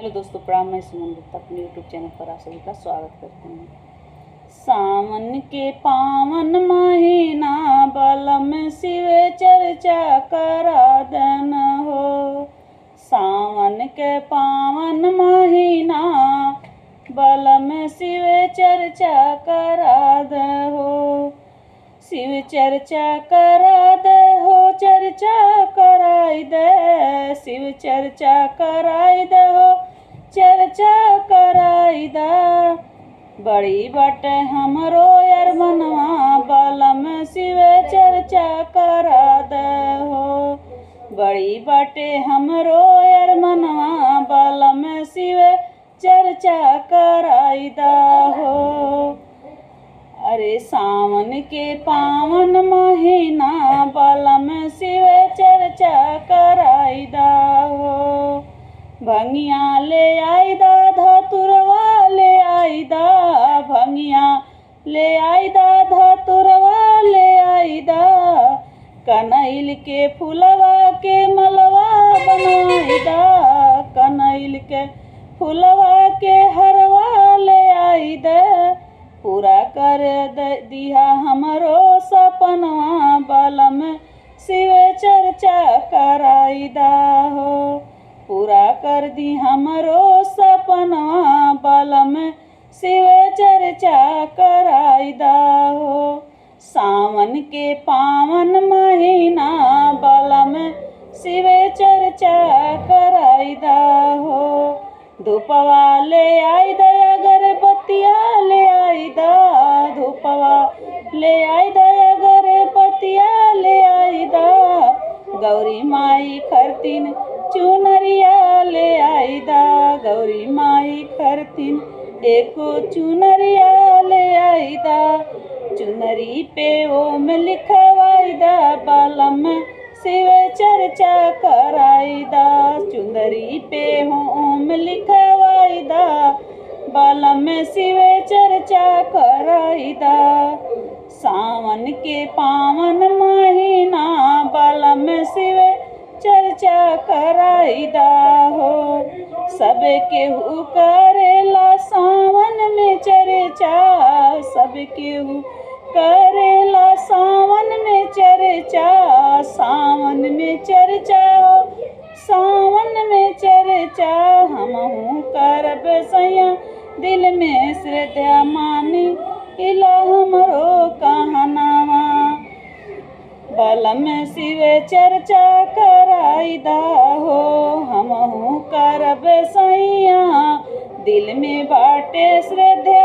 Hello दोस्तों, प्रणाम। मैं सुमन गुप्ता अपने यूट्यूब चैनल पर आप सभी का स्वागत करती हूँ। सावन के पावन महीना बलम शिव चर्चा करा दन हो। सावन के पावन महीना बलम शिव चर्चा करा द हो। शिव चर्चा करा दे हो, चर्चा कराई दे। शिव चर्चा कराई दे हो, चर्चा कराई दा। बड़ी बट हमरो यार मनवा बलम शिव चर्चा करा दे हो। बड़ी बटे हमरो यार मनवा बलम शिव चर्चा कराई दा हो। अरे सावन के पावन महीना बलम शिव चर्चा कराई दा हो। भंगिया ले आई दा, धतुरवा ले आई दा। भंगिया ले आई दा, धतुरवा ले आई दा। कनैल के फुलवा के मलवा बनाई दा। कनैल के फुलवा के हरवा ले आई दा। पूरा कर दिया हमरो सपनवा बलम शिव चर्चा कराई दा हो। पूरा कर दी हमरो सपनवा बलम शिव चर्चा कराई दा हो। सावन के पावन महीना बलम शिव चर्चा कराई दा हो। धूपवा ले आई दा, अगरबत्तिया ले आई दा। धूपवा ले आई दा, अगरबत्तिया ले आई दा। गौरी माई खरतीन चुनरिया ले आई दा। गौरी माई खरतीन एको चुनरिया ले आई दा। चुनरी पे ओम लिखवाई दा बलम शिव चर्चा कराई दा। चुनरी पे ओम लिखवाई दा बलम शिव चर्चा कराई दा। सावन के पावन महीना बलम शिव चर्चा कराई दा हो। सब केहू करेला सावन में चर्चा। सब केहू करेला सावन में चर्चा। सावन में चर्चा हो, सावन में चर्चा। हमहू करब सैया दिल में श्रद्धा मानी इला हमरो कहनावा। बलम शिव चर्चा कराई दा हो। हमहू करब सैया दिल में बाटे श्रद्धा।